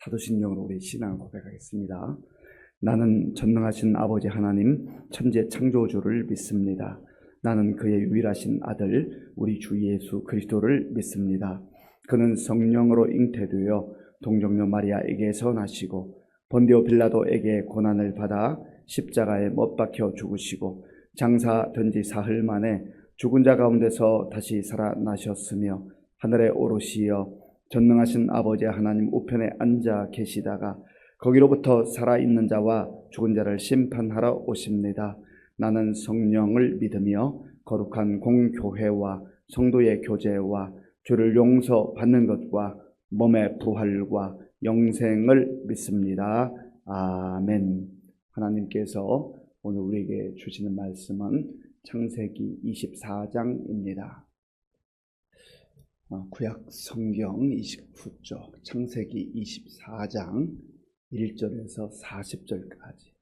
사도신경으로 우리 신앙을 고백하겠습니다. 나는 전능하신 아버지 하나님 천지 창조주를 믿습니다. 나는 그의 유일하신 아들 우리 주 예수 그리스도를 믿습니다. 그는 성령으로 잉태되어 동정녀 마리아에게서 나시고 본디오 빌라도에게 고난을 받아 십자가에 못 박혀 죽으시고 장사된 지 사흘 만에 죽은 자 가운데서 다시 살아나셨으며 하늘에 오르시어 전능하신 아버지 하나님 우편에 앉아 계시다가 거기로부터 살아있는 자와 죽은 자를 심판하러 오십니다. 나는 성령을 믿으며 거룩한 공교회와 성도의 교제와 죄를 용서받는 것과 몸의 부활과 영생을 믿습니다. 아멘. 하나님께서 오늘 우리에게 주시는 말씀은 창세기 24장입니다. 구약 성경 29쪽 창세기 24장 1절에서 40절까지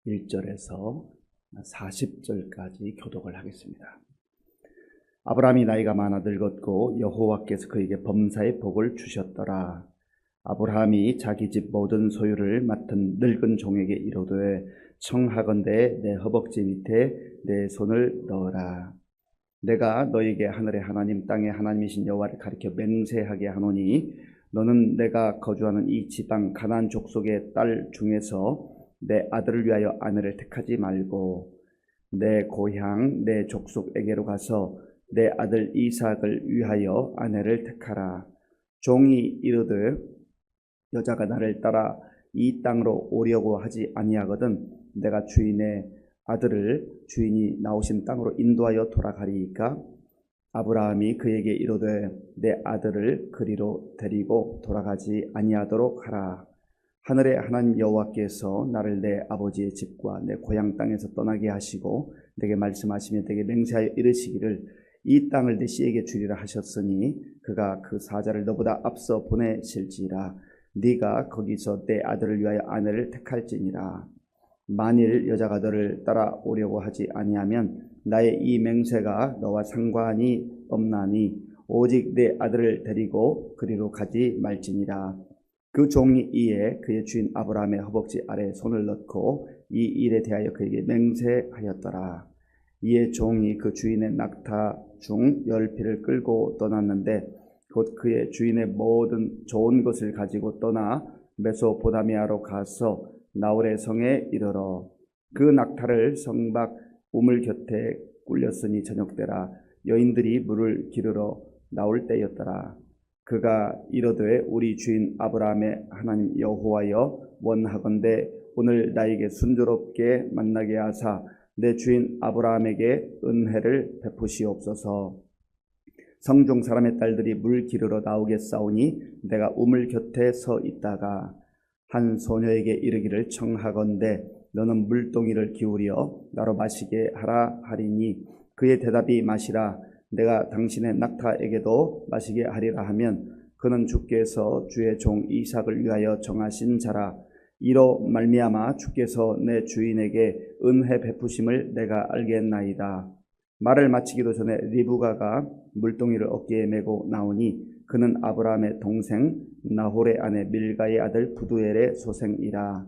1절에서 40절까지 교독을 하겠습니다. 아브라함이 나이가 많아 늙었고 여호와께서 그에게 범사의 복을 주셨더라. 아브라함이 자기 집 모든 소유를 맡은 늙은 종에게 이르되 청하건대 내 허벅지 밑에 내 손을 넣어라. 내가 너에게 하늘의 하나님 땅의 하나님이신 여호와를 가리켜 맹세하게 하노니 너는 내가 거주하는 이 지방 가나안 족속의 딸 중에서 내 아들을 위하여 아내를 택하지 말고 내 고향 내 족속에게로 가서 내 아들 이삭을 위하여 아내를 택하라. 종이 이르되 여자가 나를 따라 이 땅으로 오려고 하지 아니하거든 내가 주인의 아들을 주인이 나오신 땅으로 인도하여 돌아가리이까? 아브라함이 그에게 이르되 내 아들을 그리로 데리고 돌아가지 아니하도록 하라. 하늘의 하나님 여호와께서 나를 내 아버지의 집과 내 고향 땅에서 떠나게 하시고 내게 말씀하시며 내게 맹세하여 이르시기를 이 땅을 내 씨에게 주리라 하셨으니 그가 그 사자를 너보다 앞서 보내실지라. 네가 거기서 내 아들을 위하여 아내를 택할지니라. 만일 여자가 너를 따라오려고 하지 아니하면 나의 이 맹세가 너와 상관이 없나니 오직 내 아들을 데리고 그리로 가지 말지니라. 그 종이 이에 그의 주인 아브라함의 허벅지 아래에 손을 넣고 이 일에 대하여 그에게 맹세하였더라. 이에 종이 그 주인의 낙타 중 10匹를 끌고 떠났는데 곧 그의 주인의 모든 좋은 것을 가지고 떠나 메소포타미아로 가서 나홀의 성에 이르러 그 낙타를 성 밖 우물 곁에 꿀렸으니 저녁때라. 여인들이 물을 기르러 나올 때였더라. 그가 이르되 우리 주인 아브라함의 하나님 여호와여 원하건대 오늘 나에게 순조롭게 만나게 하사 내 주인 아브라함에게 은혜를 베푸시옵소서. 성중 사람의 딸들이 물 기르러 나오겠사오니 내가 우물 곁에 서 있다가 한 소녀에게 이르기를 청하건대 너는 물동이를 기울여 나로 마시게 하라 하리니 그의 대답이 마시라. 내가 당신의 낙타에게도 마시게 하리라 하면 그는 주께서 주의 종 이삭을 위하여 정하신 자라. 이로 말미암아 주께서 내 주인에게 은혜 베푸심을 내가 알겠나이다. 말을 마치기도 전에 리브가가 물동이를 어깨에 메고 나오니 그는 아브라함의 동생 나홀의 아내 밀가의 아들 부두엘의 소생이라.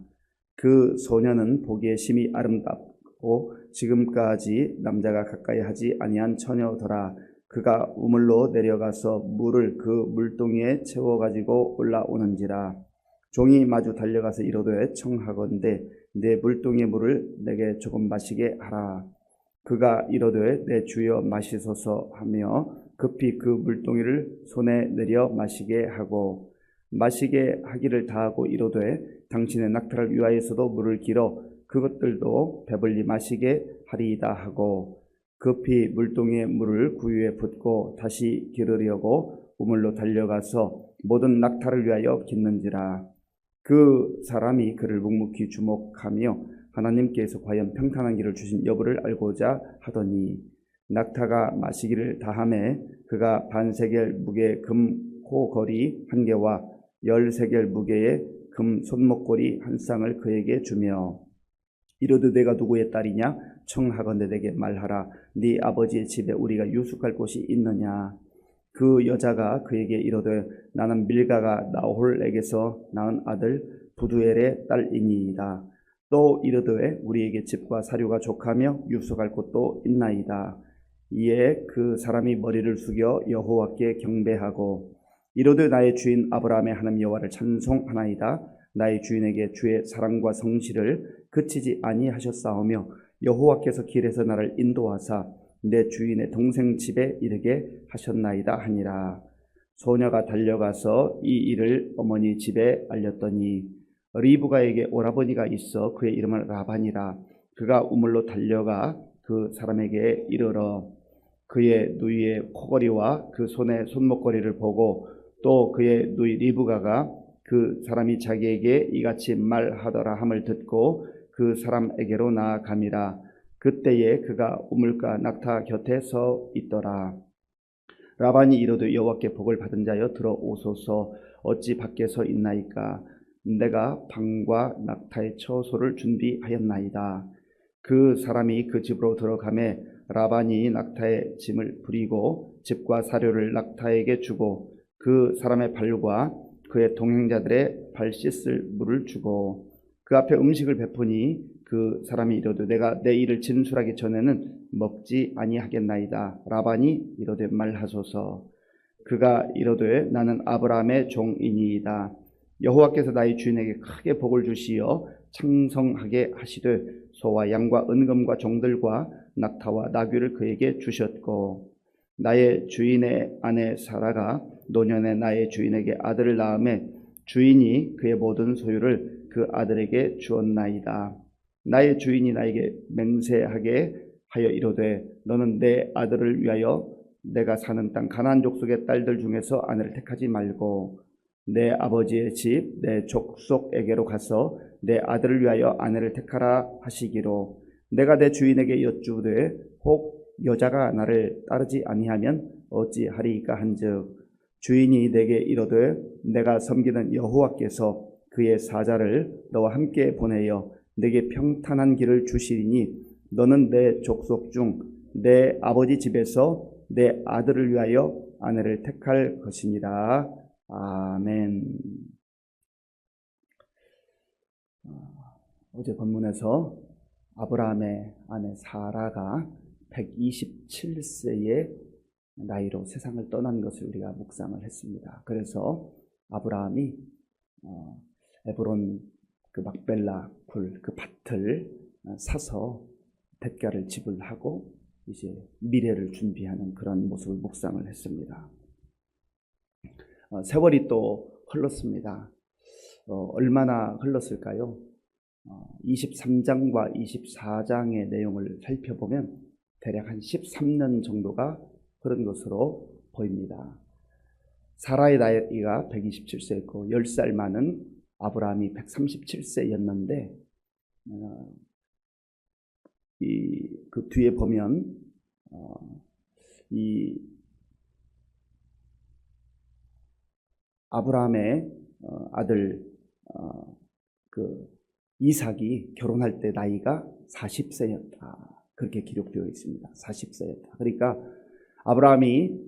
그 소녀는 보기에 심히 아름답고 지금까지 남자가 가까이 하지 아니한 처녀더라. 그가 우물로 내려가서 물을 그 물동이에 채워가지고 올라오는지라. 종이 마주 달려가서 이르되 청하건대 내 물동이의 물을 내게 조금 마시게 하라. 그가 이르되 내 주여 마시소서 하며 급히 그 물동이를 손에 내려 마시게 하고 마시게 하기를 다하고 이르되 당신의 낙타를 위하여서도 물을 길어 그것들도 배불리 마시게 하리이다 하고 급히 물동이의 물을 구유에 붓고 다시 기르려고 우물로 달려가서 모든 낙타를 위하여 깃는지라. 그 사람이 그를 묵묵히 주목하며 하나님께서 과연 평탄한 길을 주신 여부를 알고자 하더니 낙타가 마시기를 다하매 그가 반세겔 무게 금 코걸이 1개와 10세겔 무게의 금 손목걸이 1쌍을 그에게 주며 이르되 내가 누구의 딸이냐 청하건대 내게 말하라. 네 아버지의 집에 우리가 유숙할 곳이 있느냐. 그 여자가 그에게 이르되 나는 밀가가 나홀에게서 낳은 아들 부두엘의 딸이니이다. 또 이르되 우리에게 집과 사료가 족하며 유숙할 곳도 있나이다. 이에 그 사람이 머리를 숙여 여호와께 경배하고 이르되 나의 주인 아브라함의 하나님 여호와를 찬송하나이다. 나의 주인에게 주의 사랑과 성실을 그치지 아니하셨사오며 여호와께서 길에서 나를 인도하사 내 주인의 동생 집에 이르게 하셨나이다 하니라. 소녀가 달려가서 이 일을 어머니 집에 알렸더니 리브가에게 오라버니가 있어 그의 이름은 라반이라. 그가 우물로 달려가 그 사람에게 이르러 그의 누이의 코걸이와 그 손의 손목걸이를 보고 또 그의 누이 리브가가 그 사람이 자기에게 이같이 말하더라 함을 듣고 그 사람에게로 나아감이라. 그때에 그가 우물가 낙타 곁에 서 있더라. 라반이 이르되 여호와께 복을 받은 자여 들어오소서. 어찌 밖에 서 있나이까? 내가 방과 낙타의 처소를 준비하였나이다. 그 사람이 그 집으로 들어가매 라반이 낙타의 짐을 부리고 집과 사료를 낙타에게 주고 그 사람의 발과 그의 동행자들의 발 씻을 물을 주고 그 앞에 음식을 베푸니 그 사람이 이르되 내가 내 일을 진술하기 전에는 먹지 아니하겠나이다. 라반이 이르되 말하소서. 그가 이르되 나는 아브라함의 종이니이다. 여호와께서 나의 주인에게 크게 복을 주시어 창성하게 하시되 소와 양과 은금과 종들과 낙타와 나귀를 그에게 주셨고 나의 주인의 아내 사라가 노년에 나의 주인에게 아들을 낳음에 주인이 그의 모든 소유를 그 아들에게 주었나이다. 나의 주인이 나에게 맹세하게 하여 이르되 너는 내 아들을 위하여 내가 사는 땅 가나안 족속의 딸들 중에서 아내를 택하지 말고 내 아버지의 집 내 족속에게로 가서 내 아들을 위하여 아내를 택하라 하시기로 내가 내 주인에게 여쭈되 혹 여자가 나를 따르지 아니하면 어찌하리이까 한즉 주인이 내게 이르되 내가 섬기는 여호와께서 그의 사자를 너와 함께 보내어 내게 평탄한 길을 주시리니 너는 내 족속 중 내 아버지 집에서 내 아들을 위하여 아내를 택할 것이니라. 아멘. 어제 본문에서 아브라함의 아내 사라가 127세의 나이로 세상을 떠난 것을 우리가 묵상을 했습니다. 그래서 아브라함이 에브론 그 막벨라 굴 그 밭을 사서 대가를 지불하고 이제 미래를 준비하는 그런 모습을 묵상을 했습니다. 세월이 또 흘렀습니다. 얼마나 흘렀을까요? 23장과 24장의 내용을 살펴보면 대략 한 13년 정도가 흐른 것으로 보입니다. 사라의 나이가 127세였고 10살 많은 아브라함이 137세였는데 그 뒤에 보면 이 아브라함의 아들 그 이삭이 결혼할 때 나이가 40세였다. 그렇게 기록되어 있습니다. 40세였다. 그러니까 아브라함이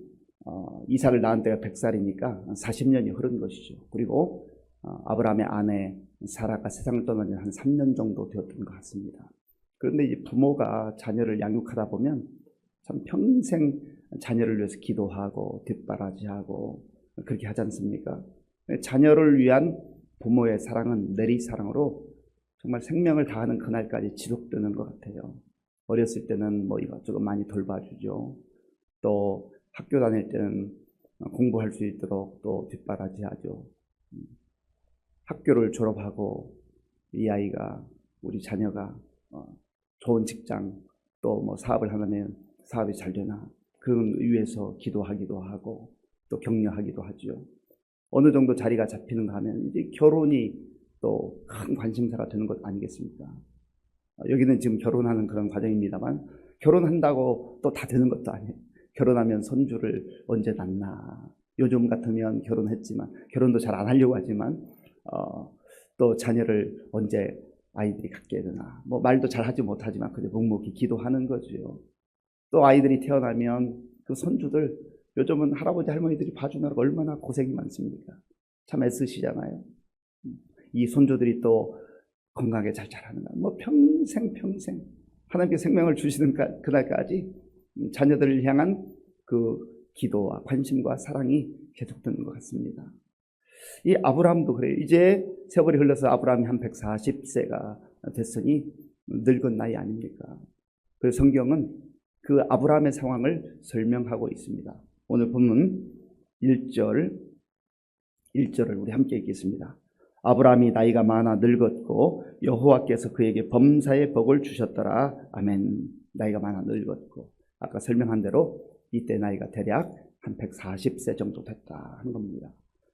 이삭을 낳은 때가 100살이니까 40년이 흐른 것이죠. 그리고 아브라함의 아내 사라가 세상을 떠난 지 한 3년 정도 되었던 것 같습니다. 그런데 이제 부모가 자녀를 양육하다 보면 참 평생 자녀를 위해서 기도하고 뒷바라지하고 그렇게 하지 않습니까? 자녀를 위한 부모의 사랑은 내리사랑으로 정말 생명을 다하는 그날까지 지속되는 것 같아요. 어렸을 때는 뭐 이것저것 많이 돌봐주죠. 또 학교 다닐 때는 공부할 수 있도록 또 뒷바라지하죠. 학교를 졸업하고 이 아이가 우리 자녀가 좋은 직장 또 뭐 사업을 하면 사업이 잘 되나 그런 위해서 기도하기도 하고 또 격려하기도 하죠. 어느 정도 자리가 잡히는가 하면 이제 결혼이 또 큰 관심사가 되는 것 아니겠습니까? 여기는 지금 결혼하는 그런 과정입니다만 결혼한다고 또 다 되는 것도 아니에요. 결혼하면 손주를 언제 낳나. 요즘 같으면 결혼했지만 결혼도 잘 안 하려고 하지만 또 자녀를 언제 아이들이 갖게 되나. 뭐 말도 잘 하지 못하지만 그저 묵묵히 기도하는 거죠. 또 아이들이 태어나면 그 손주들 요즘은 할아버지 할머니들이 봐주느라고 얼마나 고생이 많습니까? 참 애쓰시잖아요. 이 손주들이 또 건강하게 잘 자라는가. 뭐 평생 하나님께 생명을 주시는 그날까지 자녀들을 향한 그 기도와 관심과 사랑이 계속되는 것 같습니다. 이 아브라함도 그래요. 이제 세월이 흘러서 아브라함이 한 140세가 됐으니 늙은 나이 아닙니까? 그래서 성경은 그 아브라함의 상황을 설명하고 있습니다. 오늘 본문 1절을 우리 함께 읽겠습니다. 아브라함이 나이가 많아 늙었고 여호와께서 그에게 범사의 복을 주셨더라. 아멘. 나이가 많아 늙었고, 아까 설명한 대로 이때 나이가 대략 한 140세 정도 됐다 하는 겁니다.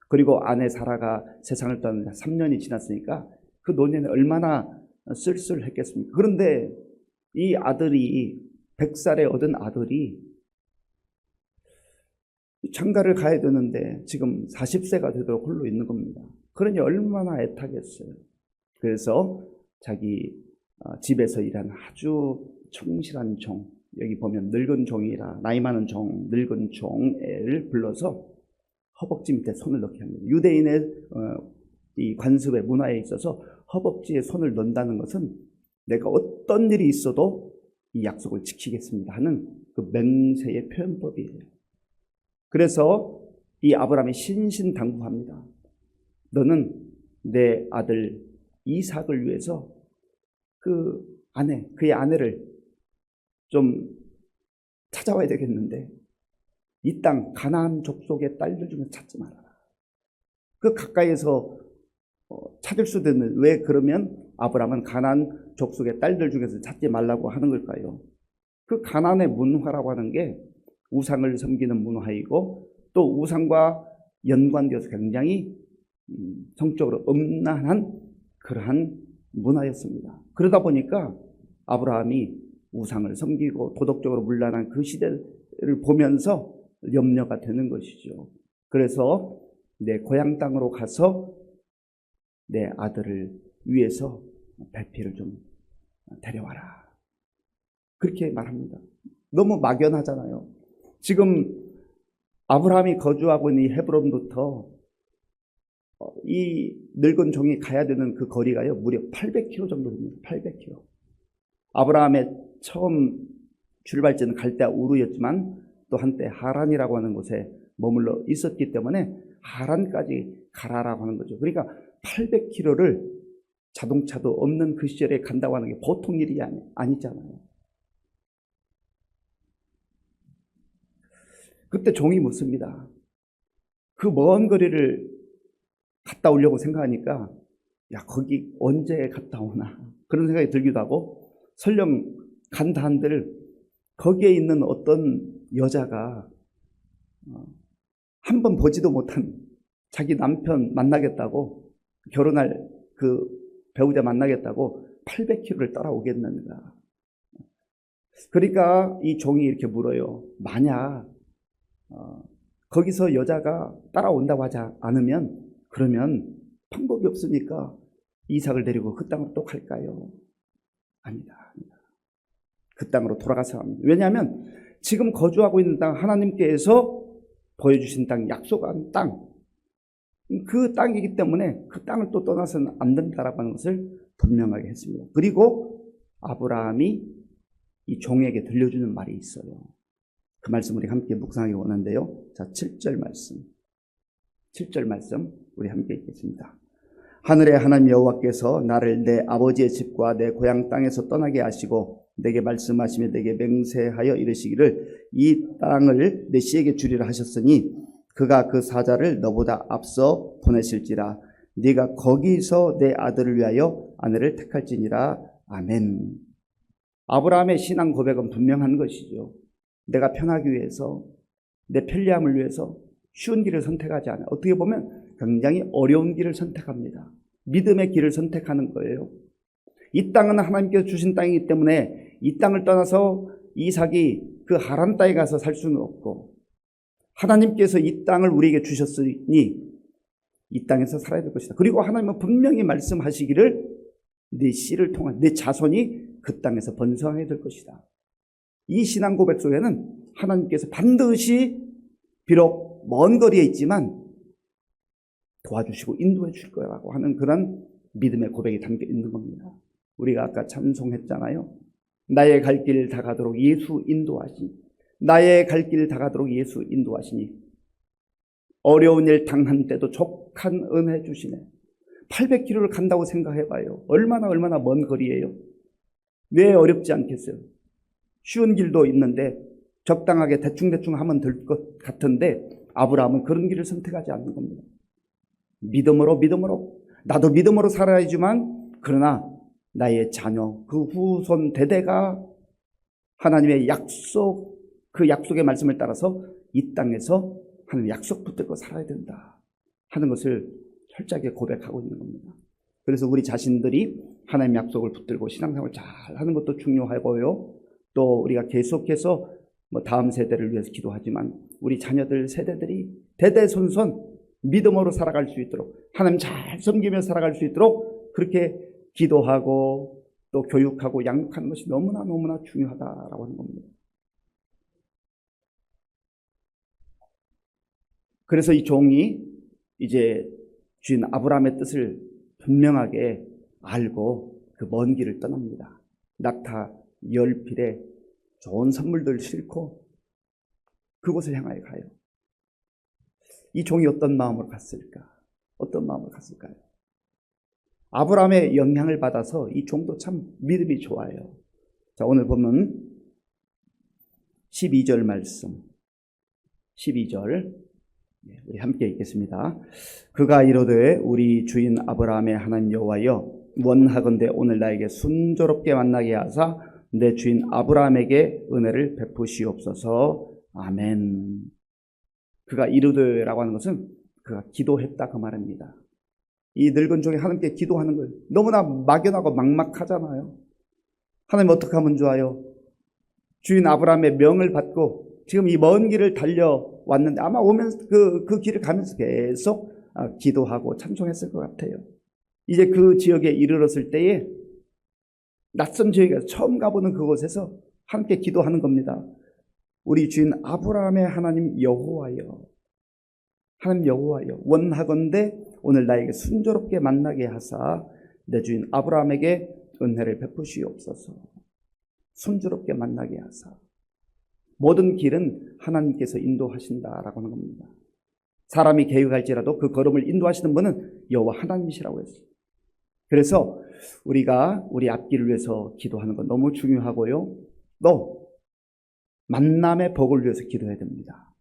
그리고 아내 사라가 세상을 떠난 3년이 지났으니까 그 노년에 얼마나 쓸쓸했겠습니까? 그런데 이 아들이 100살에 얻은 아들이 장가를 가야 되는데 지금 40세가 되도록 홀로 있는 겁니다. 그러니 얼마나 애타겠어요. 그래서 자기 집에서 일하는 아주 충실한 종, 여기 보면 늙은 종이라, 나이 많은 종, 늙은 종을 불러서 허벅지 밑에 손을 넣게 합니다. 유대인의 이 관습의 문화에 있어서 허벅지에 손을 넣는다는 것은 내가 어떤 일이 있어도 이 약속을 지키겠습니다 하는 그 맹세의 표현법이에요. 그래서 이 아브라함이 신신당부합니다. 너는 내 아들 이삭을 위해서 그의 아내를 좀 찾아와야 되겠는데 이 땅 가나안 족속의 딸들 중에 찾지 말아라. 그 가까이에서 찾을 수도 있는, 왜 그러면 아브라함은 가나안 족속의 딸들 중에서 찾지 말라고 하는 걸까요? 그 가나안의 문화라고 하는 게 우상을 섬기는 문화이고 또 우상과 연관되어서 굉장히 성적으로 음란한 그러한 문화였습니다. 그러다 보니까 아브라함이 우상을 섬기고 도덕적으로 문란한 그 시대를 보면서 염려가 되는 것이죠. 그래서 내 고향 땅으로 가서 내 아들을 위해서 배필을 좀 데려와라. 그렇게 말합니다. 너무 막연하잖아요. 지금 아브라함이 거주하고 있는 이 헤브론부터 이 늙은 종이 가야 되는 그 거리가요, 무려 800km 정도 됩니다. 800km. 아브라함의 처음 출발지는 갈대아 우르였지만 또 한때 하란이라고 하는 곳에 머물러 있었기 때문에 하란까지 가라라고 하는 거죠. 그러니까 800km를 자동차도 없는 그 시절에 간다고 하는 게 보통 일이 아니잖아요. 그때 종이 묻습니다. 그 먼 거리를 갔다 오려고 생각하니까 야, 거기 언제 갔다 오나 그런 생각이 들기도 하고, 설령 간다 한들 거기에 있는 어떤 여자가 한 번 보지도 못한 자기 남편 만나겠다고, 결혼할 그 배우자 만나겠다고 800km를 따라오겠는가. 그러니까 이 종이 이렇게 물어요. 만약 거기서 여자가 따라온다고 하지 않으면, 그러면 방법이 없으니까 이삭을 데리고 그 땅으로 또 갈까요? 아니다. 그 땅으로 돌아가서 합니다. 왜냐하면 지금 거주하고 있는 땅, 하나님께서 보여주신 땅, 약속한 땅, 그 땅이기 때문에 그 땅을 또 떠나서는 안 된다라고 하는 것을 분명하게 했습니다. 그리고 아브라함이 이 종에게 들려주는 말이 있어요. 그 말씀 우리 함께 묵상하기 원하는데요. 자, 7절 말씀 우리 함께 읽겠습니다. 하늘의 하나님 여호와께서 나를 내 아버지의 집과 내 고향 땅에서 떠나게 하시고 내게 말씀하시며 내게 맹세하여 이르시기를 이 땅을 내 씨에게 주리라 하셨으니 그가 그 사자를 너보다 앞서 보내실지라. 네가 거기서 내 아들을 위하여 아내를 택할지니라. 아멘. 아브라함의 신앙 고백은 분명한 것이죠. 내가 편하기 위해서, 내 편리함을 위해서 쉬운 길을 선택하지 않아요. 어떻게 보면 굉장히 어려운 길을 선택합니다. 믿음의 길을 선택하는 거예요. 이 땅은 하나님께서 주신 땅이기 때문에 이 땅을 떠나서 이삭이 그 하란 땅에 가서 살 수는 없고, 하나님께서 이 땅을 우리에게 주셨으니 이 땅에서 살아야 될 것이다. 그리고 하나님은 분명히 말씀하시기를 네 씨를 통한 내 자손이 그 땅에서 번성하게 될 것이다. 이 신앙 고백 속에는 하나님께서 반드시 비록 먼 거리에 있지만 도와주시고 인도해 줄 거라고 하는 그런 믿음의 고백이 담겨 있는 겁니다. 우리가 아까 찬송했잖아요. 나의 갈 길 다 가도록 예수 인도하시니, 나의 갈 길 다 가도록 예수 인도하시니, 어려운 일 당한 때도 족한 은혜 주시네. 800km를 간다고 생각해봐요. 얼마나 먼 거리예요. 왜 어렵지 않겠어요? 쉬운 길도 있는데 적당하게 대충 하면 될 것 같은데 아브라함은 그런 길을 선택하지 않는 겁니다. 믿음으로 나도 믿음으로 살아야지만, 그러나 나의 자녀, 그 후손 대대가 하나님의 약속, 그 약속의 말씀을 따라서 이 땅에서 하나님 약속 붙들고 살아야 된다 하는 것을 철저하게 고백하고 있는 겁니다. 그래서 우리 자신들이 하나님 약속을 붙들고 신앙생활을 잘 하는 것도 중요하고요. 또 우리가 계속해서 다음 세대를 위해서 기도하지만 우리 자녀들 세대들이 대대손손 믿음으로 살아갈 수 있도록, 하나님 잘 섬기며 살아갈 수 있도록 그렇게 기도하고 또 교육하고 양육하는 것이 너무나 중요하다라고 하는 겁니다. 그래서 이 종이 이제 주인 아브라함의 뜻을 분명하게 알고 그 먼 길을 떠납니다. 낙타 10필에 좋은 선물들 싣고 그곳을 향하여 가요. 이 종이 어떤 마음으로 갔을까? 아브라함의 영향을 받아서 이 종도 참 믿음이 좋아요. 자, 오늘 보면 12절 말씀, 12절 우리 함께 읽겠습니다. 그가 이르되 우리 주인 아브라함의 하나님 여호와여, 원하건대 오늘 나에게 순조롭게 만나게 하사 내 주인 아브라함에게 은혜를 베푸시옵소서. 아멘. 그가 이르되라고 하는 것은 그가 기도했다 그 말입니다. 이 늙은 종이 하나님께 기도하는 거예요. 너무나 막연하고 막막하잖아요. 하나님 어떻게 하면 좋아요? 주인 아브라함의 명을 받고 지금 이 먼 길을 달려왔는데 아마 오면서 그 길을 가면서 계속 기도하고 찬송했을 것 같아요. 이제 그 지역에 이르렀을 때에 낯선 지역에서 처음 가보는 그곳에서 함께 기도하는 겁니다. 우리 주인 아브라함의 하나님 여호와여, 하나님 여호와여, 원하건대 오늘 나에게 순조롭게 만나게 하사 내 주인 아브라함에게 은혜를 베푸시옵소서. 순조롭게 만나게 하사. 모든 길은 하나님께서 인도하신다라고 하는 겁니다. 사람이 계획할지라도 그 걸음을 인도하시는 분은 여호와 하나님이시라고 했어요. 그래서 우리가 우리 앞길을 위해서 기도하는 건 너무 중요하고요. 또 만남의 복을 위해서 기도해야 됩니다.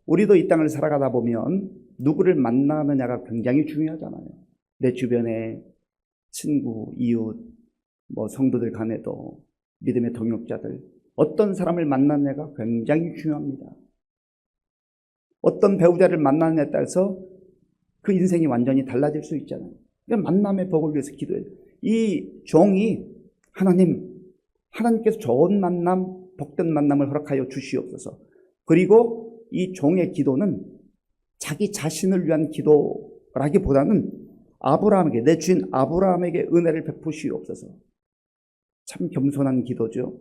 우리도 이 땅을 살아가다 보면 누구를 만나느냐가 굉장히 중요하잖아요. 내 주변에 친구, 이웃, 성도들 간에도 믿음의 동역자들, 어떤 사람을 만나느냐가 굉장히 중요합니다. 어떤 배우자를 만나느냐에 따라서 그 인생이 완전히 달라질 수 있잖아요. 그러니까 만남의 복을 위해서 기도해요. 이 종이 하나님께서 좋은 만남, 복된 만남을 허락하여 주시옵소서. 그리고 이 종의 기도는 자기 자신을 위한 기도라기보다는 아브라함에게, 내 주인 아브라함에게 은혜를 베푸시옵소서. 참 겸손한 기도죠.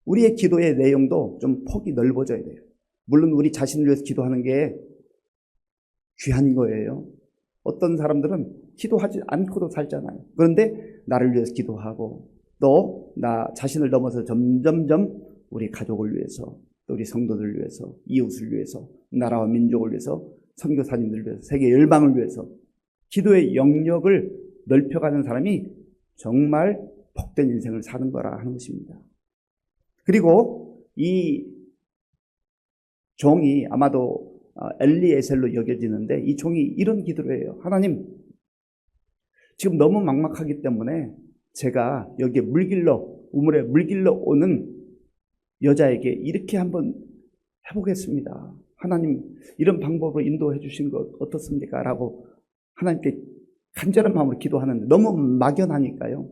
우리의 기도의 내용도 좀 폭이 넓어져야 돼요. 물론 우리 자신을 위해서 기도하는 게 귀한 거예요. 어떤 사람들은 기도하지 않고도 살잖아요. 그런데 나를 위해서 기도하고 또 나 자신을 넘어서 점점점 우리 가족을 위해서, 또 우리 성도들을 위해서, 이웃을 위해서, 나라와 민족을 위해서, 선교사님들을 위해서, 세계 열방을 위해서 기도의 영역을 넓혀가는 사람이 정말 복된 인생을 사는 거라 하는 것입니다. 그리고 이 종이 아마도 엘리에셀로 여겨지는데 이 종이 이런 기도를 해요. 하나님, 지금 너무 막막하기 때문에 제가 여기에 우물에 물길러 오는 여자에게 이렇게 한번 해보겠습니다. 하나님, 이런 방법으로 인도해 주신 것 어떻습니까? 라고 하나님께 간절한 마음으로 기도하는데 너무 막연하니까요.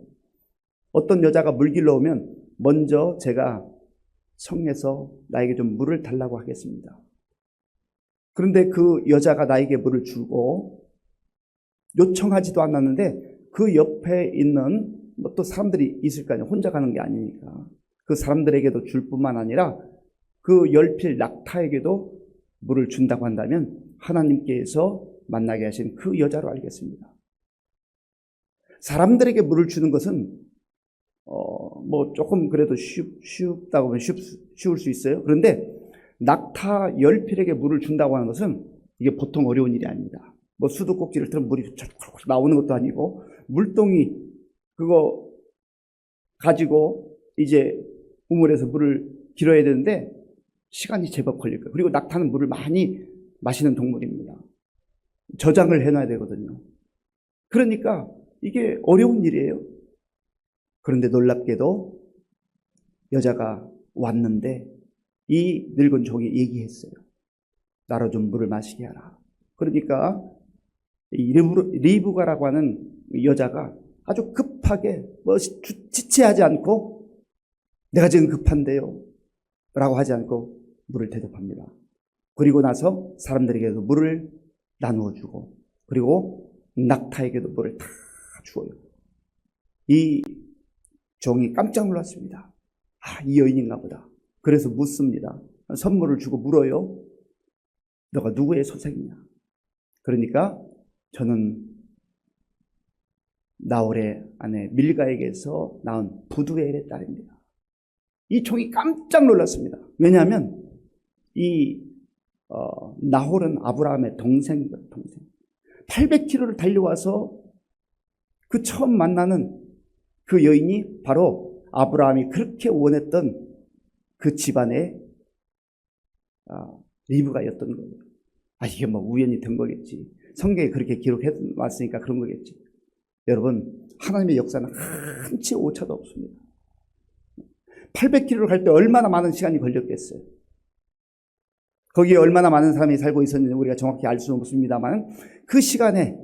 어떤 여자가 물길러 오면 먼저 제가 성에서 나에게 좀 물을 달라고 하겠습니다. 그런데 그 여자가 나에게 물을 주고 요청하지도 않았는데 그 옆에 있는 또 사람들이 있을 거 아니에요. 혼자 가는 게 아니니까. 그 사람들에게도 줄 뿐만 아니라 그 열필 낙타에게도 물을 준다고 한다면 하나님께서 만나게 하신 그 여자로 알겠습니다. 사람들에게 물을 주는 것은 뭐 조금 그래도 쉽다고 하면 쉬울 수 있어요. 그런데 낙타 열필에게 물을 준다고 하는 것은 이게 보통 어려운 일이 아닙니다. 뭐 수도꼭지를 틀면 물이 나오는 것도 아니고 물동이 그거 가지고 이제 우물에서 물을 길어야 되는데 시간이 제법 걸릴 거예요. 그리고 낙타는 물을 많이 마시는 동물입니다. 저장을 해놔야 되거든요. 그러니까 이게 어려운 일이에요. 그런데 놀랍게도 여자가 왔는데 이 늙은 종이 얘기했어요. 나로 좀 물을 마시게 하라. 그러니까 이 리브가라고 하는 여자가 아주 급하게 뭐 지체하지 않고 내가 지금 급한데요 라고 하지 않고 물을 대접합니다. 그리고 나서 사람들에게도 물을 나누어 주고 그리고 낙타에게도 물을 다 주어요. 이 종이 깜짝 놀랐습니다. 이 여인인가 보다. 그래서 묻습니다. 선물을 주고 물어요. 너가 누구의 소생이냐? 그러니까 저는 나홀의 아내 밀가에게서 낳은 부두엘의 딸입니다. 이 종이 깜짝 놀랐습니다. 왜냐하면 이 나홀은 아브라함의 동생이거든요. 800km를 달려와서 그 처음 만나는 그 여인이 바로 아브라함이 그렇게 원했던 그 집안의 리브가였던 거예요. 이게 뭐 우연히 된 거겠지. 성경에 그렇게 기록해 왔으니까 그런 거겠지. 여러분, 하나님의 역사는 한치 오차도 없습니다. 800km를 갈 때 얼마나 많은 시간이 걸렸겠어요. 거기에 얼마나 많은 사람이 살고 있었는지 우리가 정확히 알 수는 없습니다만 그 시간에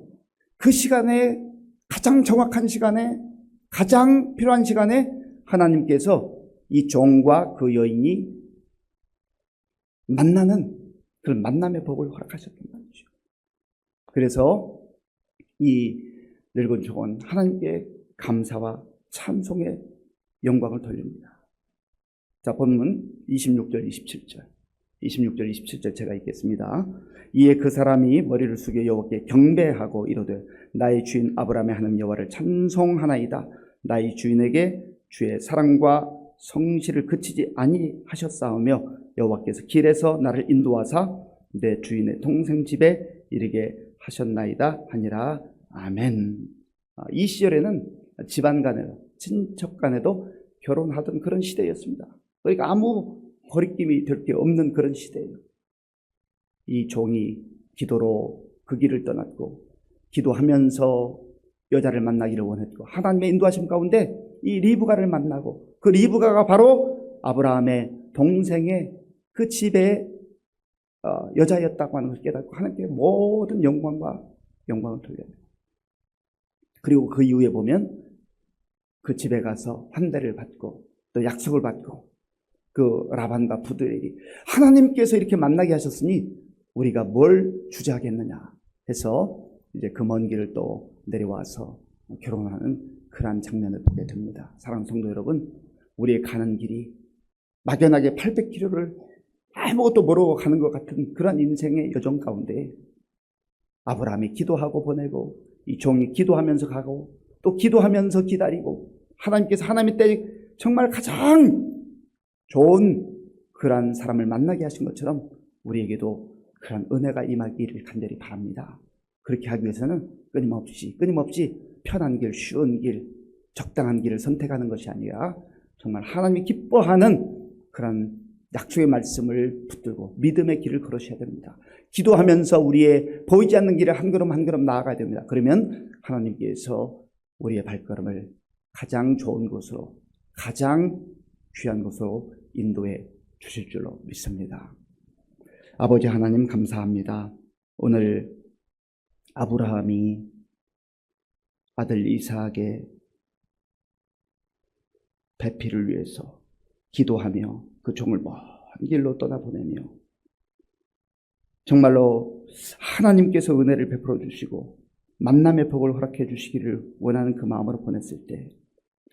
가장 정확한 시간에 가장 필요한 시간에 하나님께서 이 종과 그 여인이 만나는 그런 만남의 복을 허락하셨던 거죠. 그래서 이 늙은 종은 하나님께 감사와 찬송의 영광을 돌립니다. 자, 본문 26절 27절 제가 읽겠습니다. 이에 그 사람이 머리를 숙여 여호와께 경배하고 이르되 나의 주인 아브라함의 하나님 여호와를 찬송하나이다. 나의 주인에게 주의 사랑과 성실을 그치지 아니하셨사오며 여호와께서 길에서 나를 인도하사 내 주인의 동생 집에 이르게 하셨나이다 하니라. 아멘. 이 시절에는 집안 간에도 친척 간에도 결혼하던 그런 시대였습니다. 그러니까 아무 거리낌이 될 게 없는 그런 시대예요. 이 종이 기도로 그 길을 떠났고 기도하면서 여자를 만나기를 원했고 하나님의 인도하심 가운데 이 리브가를 만나고 그 리브가가 바로 아브라함의 동생의 그 집의 여자였다고 하는 것을 깨닫고 하나님께 모든 영광을 돌려요. 그리고 그 이후에 보면 그 집에 가서 환대를 받고 또 약속을 받고 그 라반과 부두엘이 하나님께서 이렇게 만나게 하셨으니 우리가 뭘 주저하겠느냐 해서 이제 그 먼 길을 또 내려와서 결혼하는 그러한 장면을 보게 됩니다. 사랑하는 성도 여러분, 우리의 가는 길이 막연하게 800km를 아무것도 모르고 가는 것 같은 그런 인생의 여정 가운데 아브라함이 기도하고 보내고 이 종이 기도하면서 가고 또 기도하면서 기다리고 하나님께서 하나님의 때 정말 가장 좋은 그러한 사람을 만나게 하신 것처럼 우리에게도 그런 은혜가 임하기를 간절히 바랍니다. 그렇게 하기 위해서는 끊임없이 편한 길, 쉬운 길, 적당한 길을 선택하는 것이 아니라 정말 하나님이 기뻐하는 그런 약속의 말씀을 붙들고 믿음의 길을 걸으셔야 됩니다. 기도하면서 우리의 보이지 않는 길을 한 걸음 한 걸음 나아가야 됩니다. 그러면 하나님께서 우리의 발걸음을 가장 좋은 곳으로, 가장 귀한 곳으로 인도해 주실 줄로 믿습니다. 아버지 하나님 감사합니다. 오늘 아브라함이 아들 이삭의 배필을 위해서 기도하며 그 종을 먼 길로 떠나보내며 정말로 하나님께서 은혜를 베풀어 주시고 만남의 복을 허락해 주시기를 원하는 그 마음으로 보냈을 때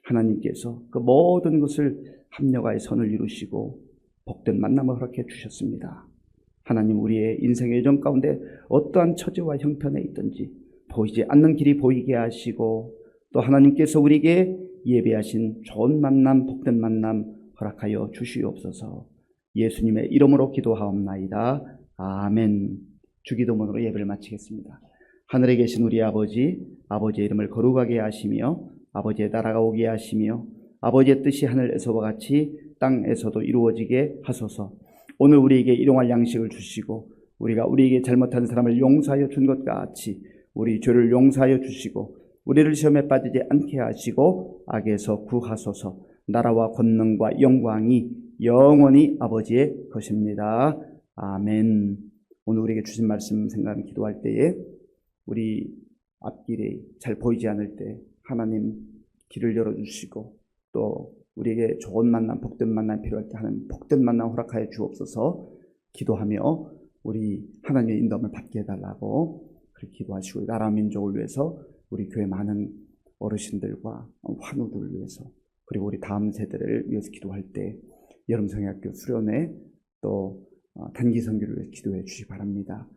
하나님께서 그 모든 것을 합력하여 선을 이루시고 복된 만남을 허락해 주셨습니다. 하나님, 우리의 인생의 여정 가운데 어떠한 처지와 형편에 있든지 보이지 않는 길이 보이게 하시고, 또 하나님께서 우리에게 예배하신 좋은 만남, 복된 만남 허락하여 주시옵소서. 예수님의 이름으로 기도하옵나이다. 아멘. 주기도문으로 예배를 마치겠습니다. 하늘에 계신 우리 아버지, 아버지의 이름을 거룩하게 하시며 아버지의 나라가 오게 하시며 아버지의 뜻이 하늘에서와 같이 땅에서도 이루어지게 하소서. 오늘 우리에게 일용할 양식을 주시고 우리가 우리에게 잘못한 사람을 용서하여 준 것 같이 우리 죄를 용서하여 주시고 우리를 시험에 빠지지 않게 하시고 악에서 구하소서. 나라와 권능과 영광이 영원히 아버지의 것입니다. 아멘. 오늘 우리에게 주신 말씀 생각하며 기도할 때에 우리 앞길이 잘 보이지 않을 때 하나님 길을 열어주시고, 또 우리에게 좋은 만남, 복된 만남 필요할 때 하나님 복된 만남 허락하여 주옵소서. 기도하며 우리 하나님의 인도함을 받게 해달라고 그렇게 기도하시고, 나라 민족을 위해서 우리 교회 많은 어르신들과 환우들을 위해서, 그리고 우리 다음 세대를 위해서 기도할 때 여름성회학교 수련회 또 단기 선교를 위해 기도해 주시기 바랍니다.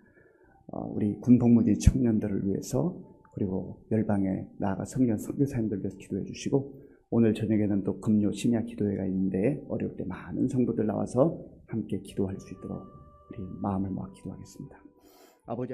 우리 군복무진 청년들을 위해서, 그리고 열방에 나아가 선교사님들 위해서 기도해 주시고, 오늘 저녁에는 또 금요 심야 기도회가 있는데 어려울 때 많은 성도들 나와서 함께 기도할 수 있도록 우리 마음을 모아 기도하겠습니다. 아버지